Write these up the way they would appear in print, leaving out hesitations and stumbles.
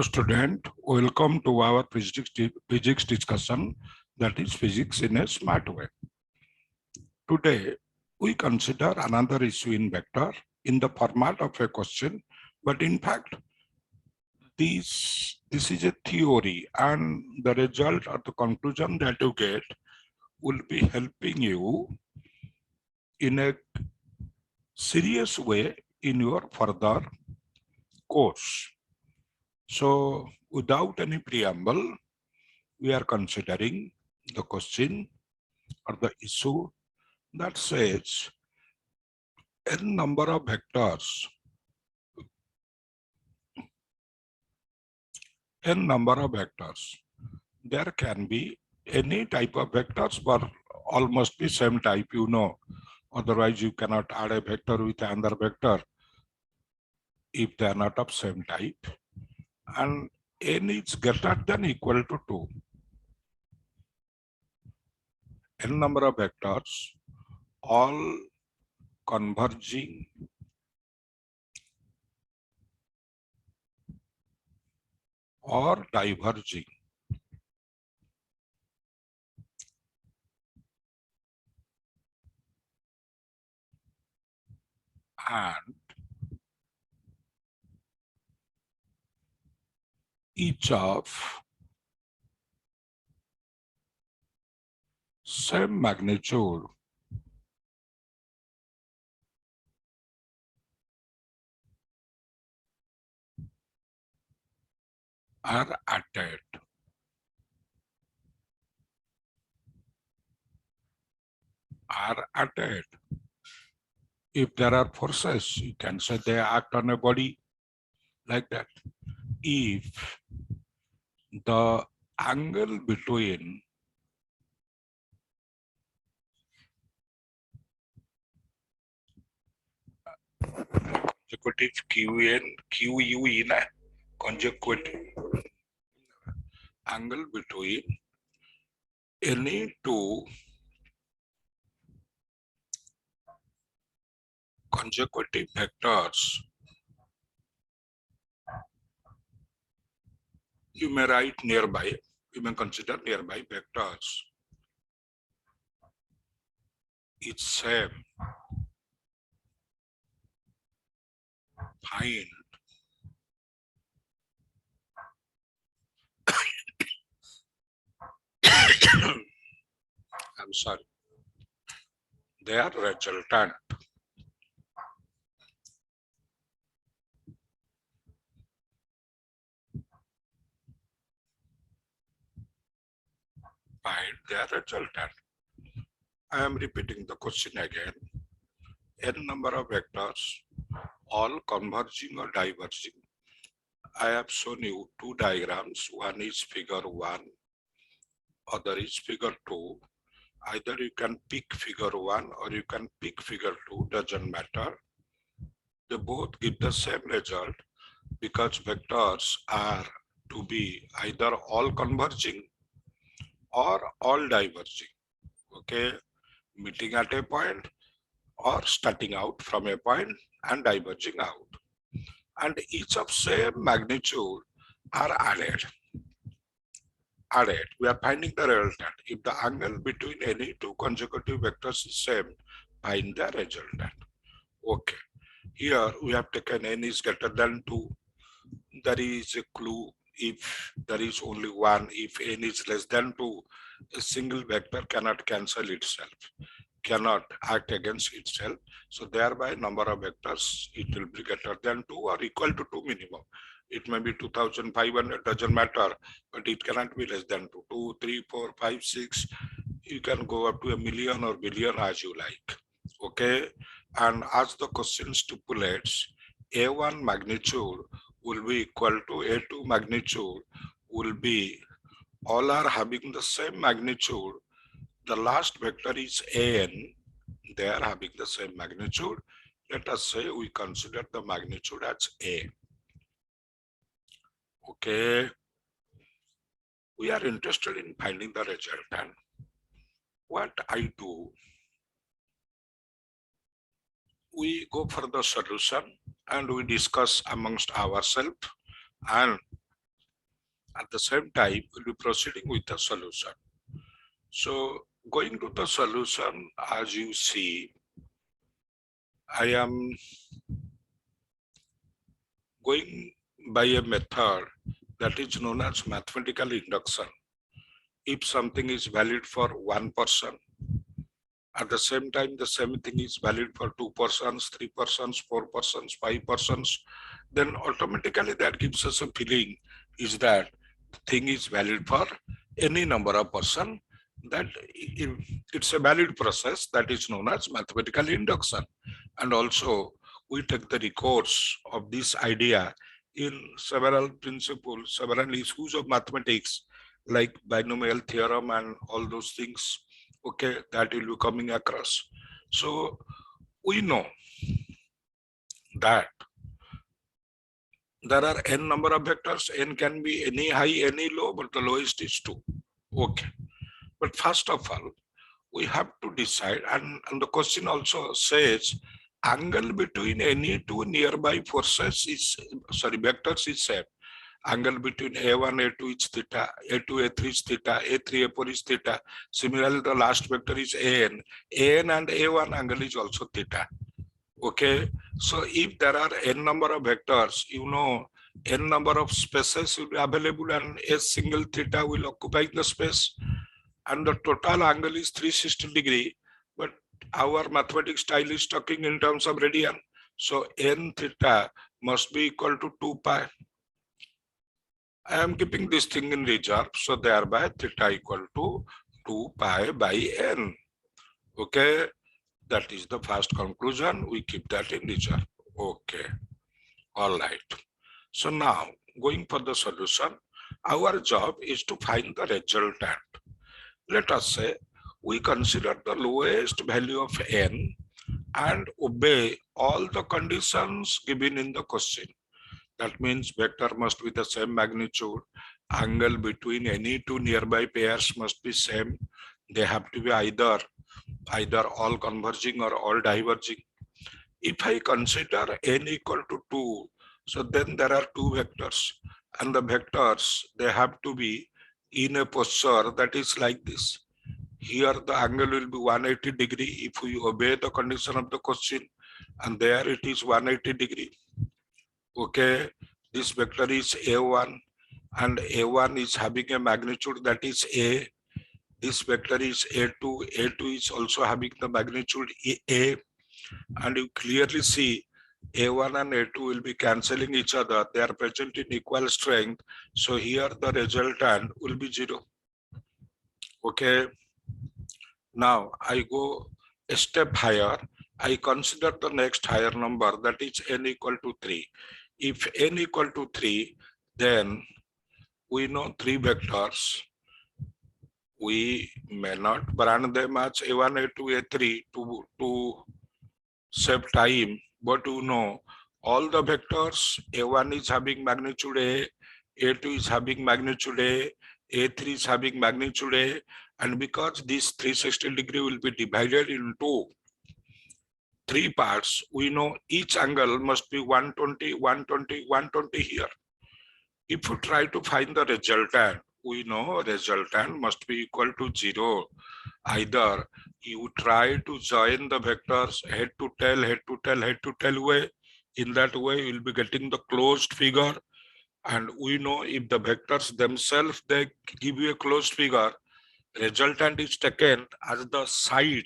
Student, welcome to our physics discussion, that is physics in a smart way. Today, we consider another issue in vector in the format of a question, but in fact, this is a theory and the result or the conclusion that you get will be helping you in a serious way in your further course. So, without any preamble, we are considering the question or the issue that says n number of vectors, there can be any type of vectors, but all must be same type, otherwise you cannot add a vector with another vector if they are not of same type, and n is greater than equal to 2. N number of vectors all converging or diverging, and each of same magnitude are added. If there are forces, you can say they act on a body like that. If the angle between consecutive consecutive angle between any two consecutive vectors, you may write nearby, you may consider nearby vectors. It's same. Find I'm sorry, their resultant. Find their resultant. I am repeating the question again. N number of vectors, all converging or diverging. I have shown you two diagrams. One is figure 1, other is figure 2. Either you can pick figure 1 or you can pick figure 2, doesn't matter. They both give the same result because vectors are to be either all converging or all diverging, okay? Meeting at a point or starting out from a point and diverging out. And each of same magnitude are added. We are finding the resultant. If the angle between any two consecutive vectors is same, find the resultant. Okay. Here we have taken n is greater than 2. There is a clue. If there is only 1, if n is less than 2, a single vector cannot cancel itself, cannot act against itself. So thereby number of vectors, it will be greater than 2 or equal to 2 minimum. It may be 2,500, doesn't matter, but it cannot be less than 2. 2, 3, 4, 5, 6. You can go up to a million or billion as you like. Okay. And as the question stipulates, A1 magnitude will be equal to A2 magnitude, will be all are having the same magnitude. The last vector is an, they are having the same magnitude. Let us say we consider the magnitude as A. Okay. We are interested in finding the resultant. What I do, we go for the solution and we discuss amongst ourselves, and At the same time, we'll be proceeding with the solution. So going to the solution, as you see, I am going by a method that is known as mathematical induction. If something is valid for one person, at the same time, the same thing is valid for two persons, three persons, four persons, five persons, then automatically that gives us a feeling is that the thing is valid for any number of person. That it's a valid process that is known as mathematical induction. And also we take the recourse of this idea in several principles, several issues of mathematics like binomial theorem and all those things, okay, that will be coming across. So we know that there are n number of vectors, n can be any high, any low, but the lowest is 2. Okay. But first of all, we have to decide, and the question also says, angle between any two nearby forces is, vectors is same. Angle between A1, A2 is theta, A2, A3 is theta, A3, A4 is theta. Similarly, the last vector is AN. AN and A1 angle is also theta. Okay, so if there are n number of vectors, you know, n number of spaces will be available and a single theta will occupy the space, and the total angle is 360 degree, but our mathematics style is talking in terms of radian. So n theta must be equal to 2 pi. I am keeping this thing in reserve, so thereby theta equal to 2 pi by n. Okay, that is the first conclusion. We keep that in reserve. Okay, all right. So now going for the solution, our job is to find the resultant. Let us say we consider the lowest value of n and obey all the conditions given in the question. That means vector must be the same magnitude, angle between any two nearby pairs must be same, they have to be either all converging or all diverging. If I consider n equal to 2, so then there are two vectors, and the vectors, they have to be in a posture that is like this. Here the angle will be 180 degree if we obey the condition of the question, and there it is 180 degree. Okay, this vector is A1, and A1 is having a magnitude that is A. This vector is A2, A2 is also having the magnitude A, and you clearly see A1 and A2 will be cancelling each other. They are present in equal strength. So here the resultant will be 0. Okay. Now I go a step higher. I consider the next higher number, that is n equal to 3. If n equal to 3, then we know three vectors. We may not brand them as A1, A2, A3 to save time, but you know all the vectors, A1 is having magnitude A, A2 is having magnitude A, A3 is having magnitude A, and because this 360 degree will be divided into three parts, we know each angle must be 120, 120, 120 here. If you try to find the resultant, we know resultant must be equal to 0. Either you try to join the vectors head to tail, head to tail, head to tail way. In that way, you'll be getting the closed figure. And we know if the vectors themselves, they give you a closed figure, resultant is taken as the side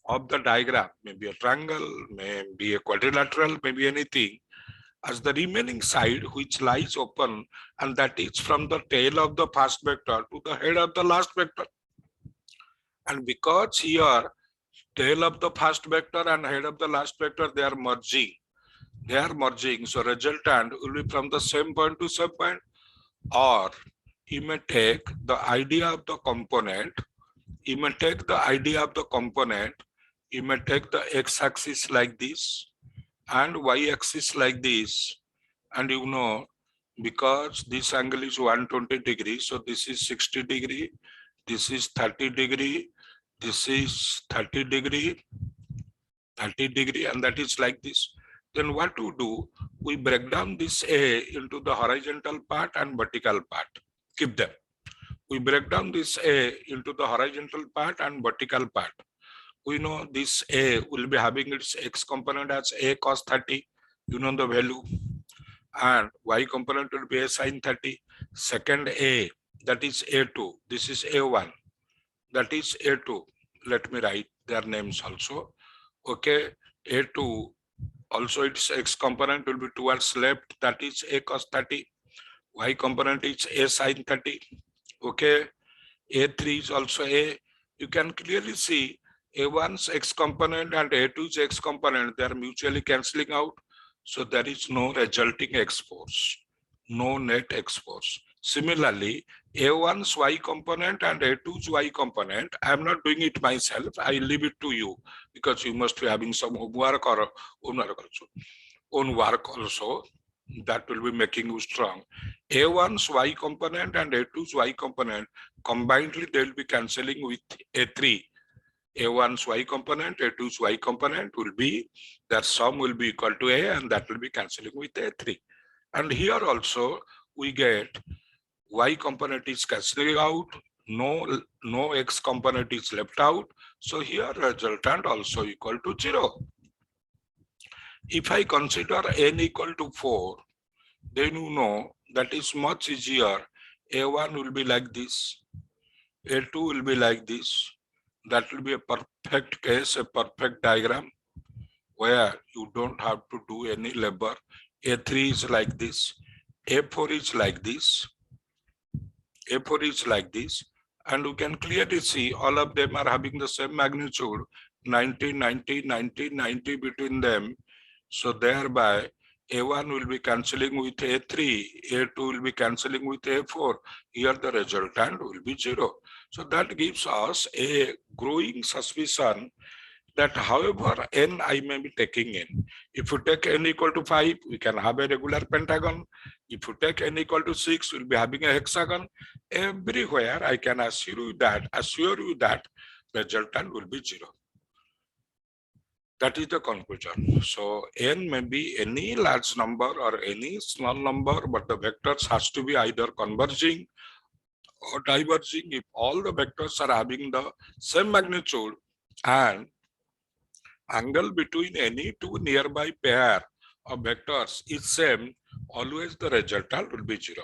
of the diagram, maybe a triangle, maybe a quadrilateral, maybe anything, as the remaining side which lies open, and that is from the tail of the first vector to the head of the last vector. And because here tail of the first vector and head of the last vector, they are merging. So resultant will be from the same point to same point. Or you may take the idea of the component, you may take the x-axis like this and y-axis like this, and you know, because this angle is 120 degrees, so this is 60 degree, this is 30 degree, this is 30 degree, and that is like this. then what to do? We break down this A into the horizontal part and vertical part. Keep them. We break down this A into the horizontal part and vertical part. We know this A will be having its X component as A cos 30. You know the value. And Y component will be A sin 30. Second A, that is A2. This is A1. That is A2. Let me write their names also. Okay, A2, also its X component will be towards left. That is A cos 30. Y component is A sin 30. Okay, A3 is also A. You can clearly see A1's X component and A2's X component, they are mutually cancelling out. So there is no resulting X force, no net X force. Similarly, A1's Y component and A2's Y component, I am not doing it myself. I leave it to you because you must be having some homework or own work also. That will be making you strong. A1's Y component and A2's Y component, combinedly they will be cancelling with A3. A1's Y component, A2's Y component will be, their sum will be equal to A, and that will be cancelling with A3. And here also we get Y component is cancelling out, no X component is left out. So here resultant also equal to 0. If I consider n equal to 4, then you know that is much easier. A1 will be like this, A2 will be like this. That will be a perfect case, a perfect diagram where you don't have to do any labor. A3 is like this, A4 is like this, A4 is like this, and you can clearly see all of them are having the same magnitude, 90, 90, 90, 90 between them. So thereby A1 will be cancelling with A3, A2 will be cancelling with A4. Here the resultant will be 0. So that gives us a growing suspicion that however n I may be taking in, if you take n equal to 5, we can have a regular pentagon. If you take n equal to 6, we'll be having a hexagon. Everywhere I can assure you that resultant will be 0. That is the conclusion. So n may be any large number or any small number, but the vectors has to be either converging or diverging. If all the vectors are having the same magnitude and angle between any two nearby pair of vectors is same, always the resultant will be 0.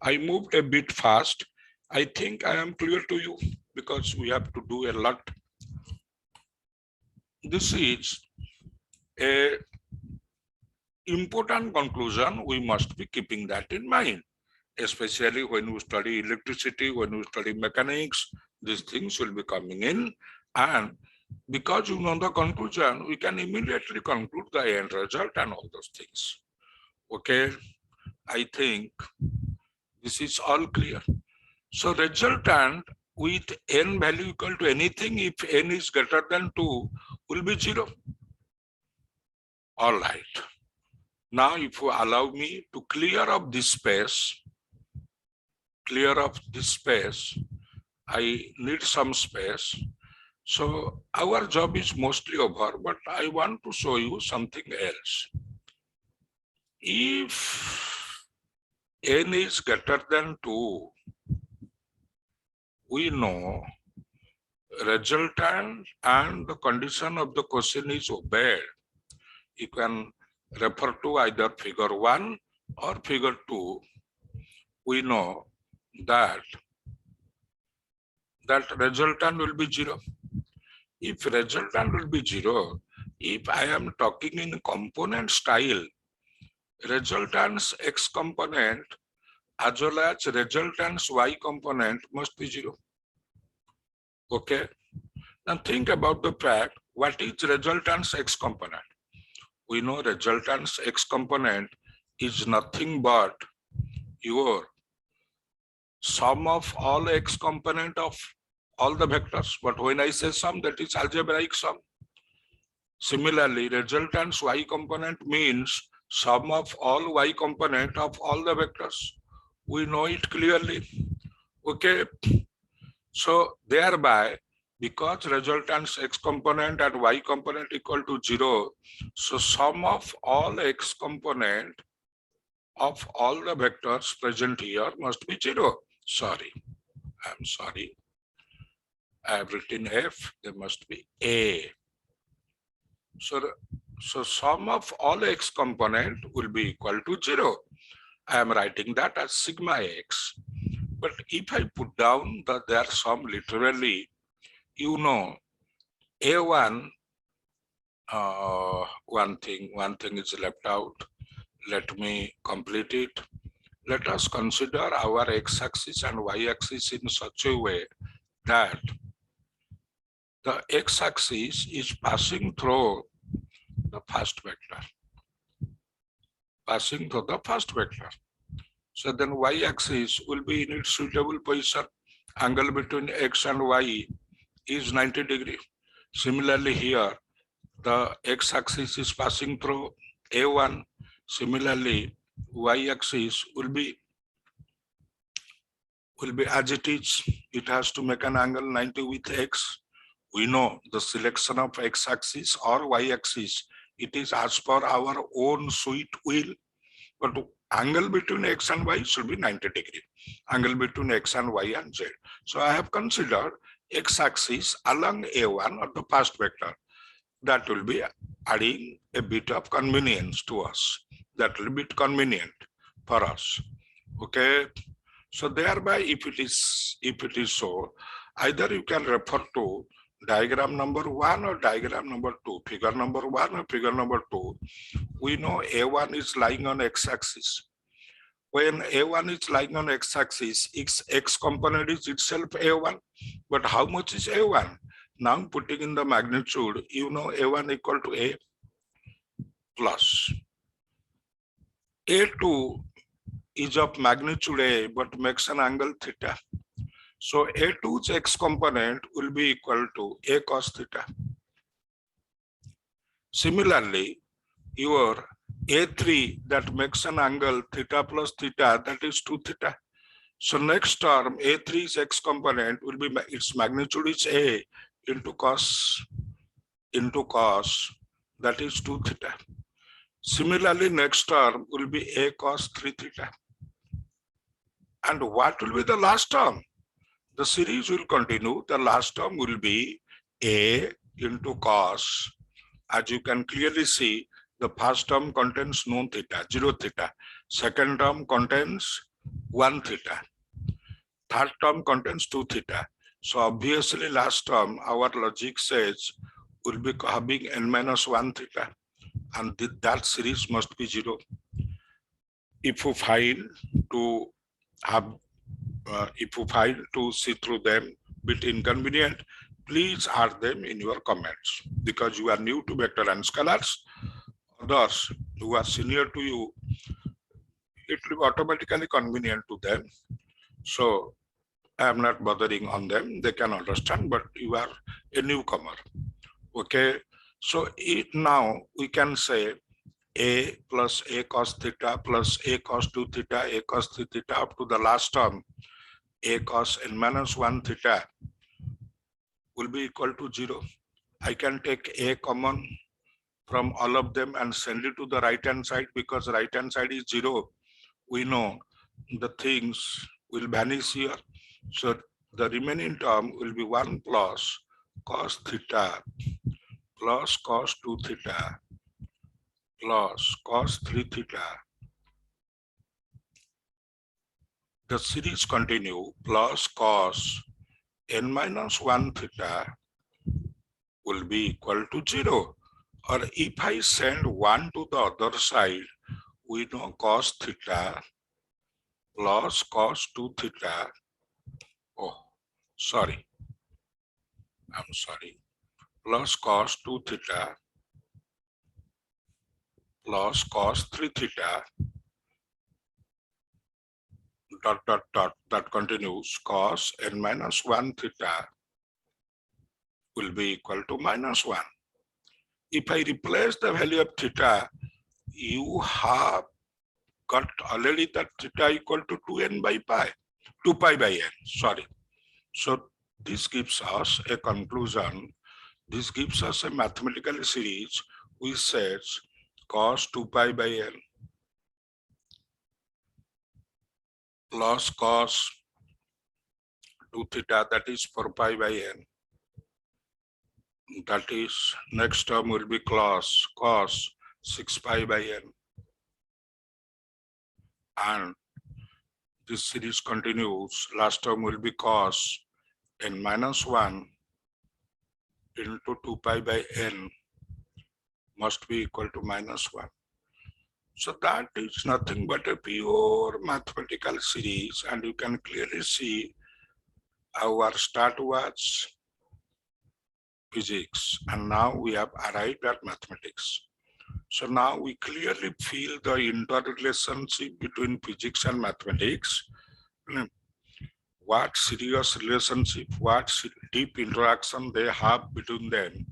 I moved a bit fast. I think I am clear to you because we have to do a lot. This is a important conclusion. We must be keeping that in mind, especially when we study electricity, when we study mechanics. These things will be coming in, and because you know the conclusion, we can immediately conclude the end result and all those things. Okay, I think this is all clear. So resultant with n value equal to anything, if n is greater than 2, will be 0. All right. Now, if you allow me to clear up this space, I need some space. So our job is mostly over, but I want to show you something else. If n is greater than 2, we know resultant and the condition of the question is obeyed. You can refer to either figure 1 or figure 2. We know that resultant will be 0. If resultant will be 0, if I am talking in component style, resultant's x component as well as resultant's y component must be 0. Okay. Now think about the fact, what is resultant's x component? We know resultant's x component is nothing but your sum of all x component of all the vectors. But when I say sum, that is algebraic sum. Similarly, resultant's y component means sum of all y component of all the vectors. We know it clearly. Okay. So thereby, because resultants x component and y component equal to 0, so sum of all x component of all the vectors present here must be 0. Sorry, I'm sorry. I have written F, there must be A. So sum of all x component will be equal to 0. I am writing that as sigma x. But if I put down their sum literally, you know, A1, one thing is left out. Let me complete it. Let us consider our x-axis and y-axis in such a way that the x-axis is passing through the first vector. Passing through the first vector. So then y-axis will be in its suitable position. Angle between x and y is 90 degree. Similarly here, the x-axis is passing through A1. Similarly, y-axis will be as it is. It has to make an angle 90 with x. We know the selection of x-axis or y-axis. It is as per our own sweet will. But angle between x and y should be 90 degree. Angle between x and y and z. So I have considered x-axis along A1 or the first vector. That will be adding a bit of convenience to us. That will be convenient for us. Okay. So thereby, if it is so, either you can refer to diagram number 1 or diagram number 2, figure number 1 or figure number 2. We know A1 is lying on x-axis. When A1 is lying on x-axis, x component is itself A1. But how much is A1? Now putting in the magnitude, you know A1 equal to A plus. A2 is of magnitude A but makes an angle theta. So A2's x component will be equal to A cos theta. Similarly, your A3 that makes an angle theta plus theta, that is 2 theta. So next term, A3's x component will be, its magnitude is A into cos, that is 2 theta. Similarly, next term will be A cos 3 theta. And what will be the last term? The series will continue. The last term will be A into cos. As you can clearly see, the first term contains no theta, 0 theta. Second term contains 1 theta. Third term contains 2 theta. So obviously last term, our logic says, will be having n minus 1 theta. And that series must be 0. If you find to have, if you find to see through them bit inconvenient, please add them in your comments, because you are new to vector and scalars. Others who are senior to you, it will be automatically convenient to them. So I am not bothering on them. They can understand, but you are a newcomer. Okay. So now we can say A plus A cos theta plus A cos 2 theta, A cos 3 theta up to the last term, A cos n minus 1 theta will be equal to 0. I can take A common from all of them and send it to the right hand side, because right hand side is 0. We know the things will vanish here. So the remaining term will be 1 plus cos theta plus cos 2 theta plus cos 3 theta. The series continue plus cos n minus 1 theta will be equal to 0. Or if I send 1 to the other side, we know cos theta plus cos 2 theta. Oh, sorry. I'm sorry. Plus cos 2 theta plus cos 3 theta dot dot dot, that continues, cos n minus 1 theta will be equal to minus 1. If I replace the value of theta, you have got already that theta equal to 2 pi by n, sorry. So This gives us a conclusion. This gives us a mathematical series which says cos 2 pi by n plus cos 2 theta, that is 4 pi by n. That is, next term will be cos 6 pi by n. And this series continues. Last term will be cos n minus 1 into 2 pi by n must be equal to minus 1. So that is nothing but a pure mathematical series, and you can clearly see our start was physics, and now we have arrived at mathematics. So now we clearly feel the interrelationship between physics and mathematics. What serious relationship, what deep interaction they have between them.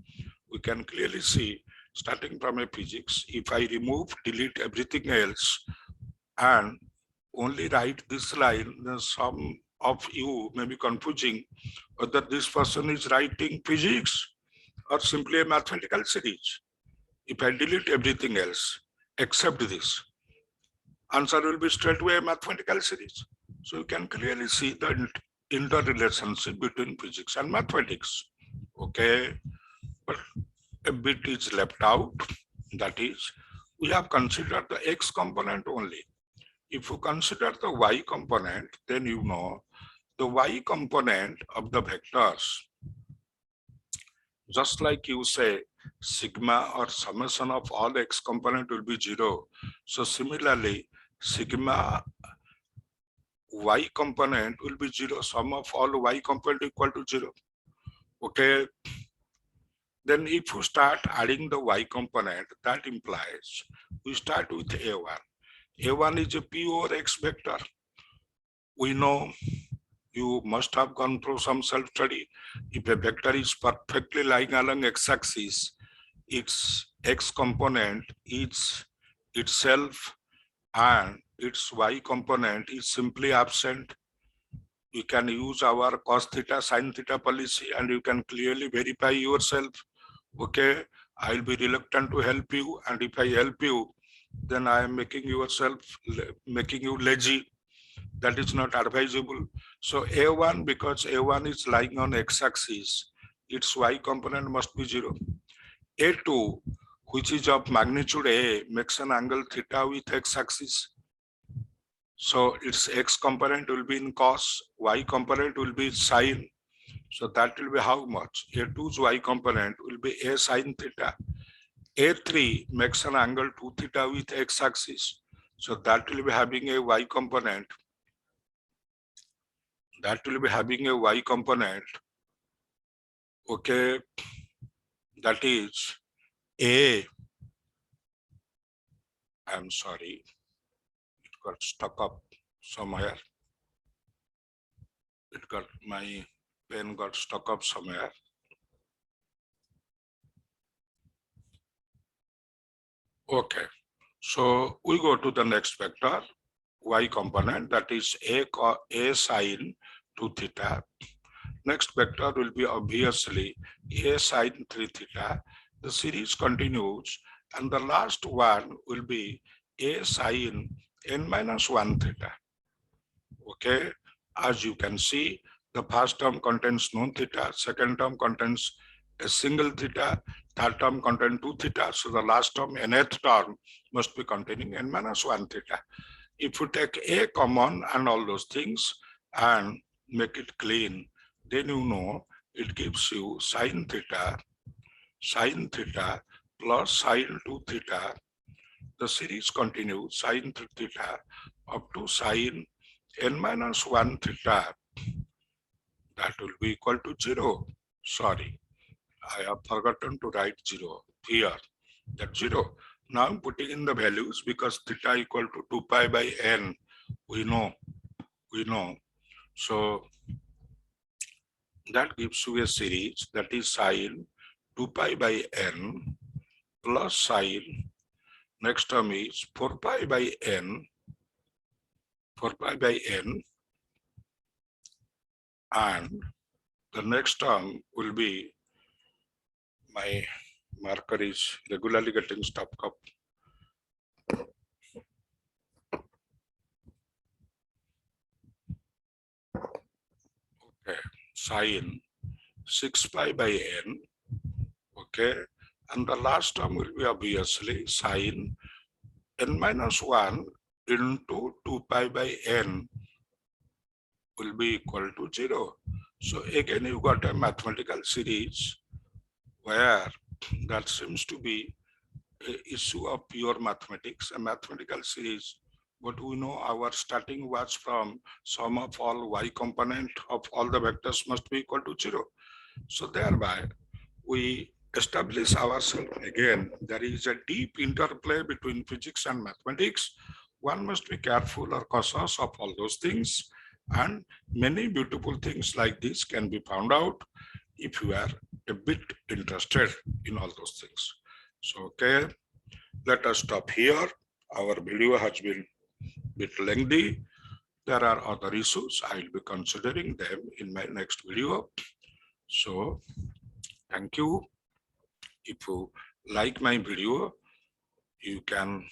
We can clearly see, starting from a physics, if I delete everything else and only write this line, then some of you may be confusing whether this person is writing physics or simply a mathematical series. If I delete everything else except this, answer will be straightway a mathematical series. So you can clearly see the interrelationship between physics and mathematics. Okay, but a bit is left out. That is, we have considered the x component only. If you consider the y component, then you know the y component of the vectors, just like you say, sigma or summation of all x component will be 0. So similarly, sigma y component will be 0. Sum of all y component equal to 0. Okay. Then if you start adding the y component, that implies we start with a1. A1 is a pure x vector. We know, you must have gone through some self-study. If a vector is perfectly lying along x-axis, its x component is itself and its y component is simply absent. You can use our cos theta, sin theta policy, and you can clearly verify yourself. Okay, I'll be reluctant to help you, and if I help you, then I am making you lazy. That is not advisable. So A1, because A1 is lying on x-axis, its y component must be 0. A2, which is of magnitude A, makes an angle theta with x-axis. So its x component will be in cos, y component will be sin. So that will be how much? A2's y component will be A sin theta. A3 makes an angle 2 theta with x-axis. So that will be having a y component. That will be having a y component. Okay, that is A. I'm sorry, it got stuck up somewhere. My pen got stuck up somewhere. Okay, so we go to the next vector, y component, that is A sin 2 theta. Next vector will be obviously A sin 3 theta. The series continues, and the last one will be A sin n minus 1 theta. Okay, as you can see, the first term contains no theta, second term contains a single theta, third term contains 2 theta, so the last term, nth term, must be containing n minus 1 theta. If you take A common and all those things and make it clean, then you know it gives you sin theta plus sin 2 theta. The series continues sin 3 theta up to sin n minus 1 theta. That will be equal to 0. Sorry, I have forgotten to write 0 here. That 0. Now I'm putting in the values because theta equal to 2 pi by n. We know. So that gives you a series that is sin 2 pi by n plus sin. Next term is 4 pi by n. 4 pi by n and The next term will be, my marker is regularly getting stuck up. Okay, sine 6 pi by n. Okay, and the last term will be obviously sine n minus 1 into 2 pi by n will be equal to 0. So again, you got a mathematical series where that seems to be an issue of pure mathematics, a mathematical series. But we know our starting was from sum of all y component of all the vectors must be equal to 0. So thereby, we establish ourselves again, there is a deep interplay between physics and mathematics. One must be careful or cautious of all those things, and many beautiful things like this can be found out if you are a bit interested in all those things. So, okay, let us stop here. Our video has been a bit lengthy. There are other issues. I will be considering them in my next video. So, thank you. If you like my video, you can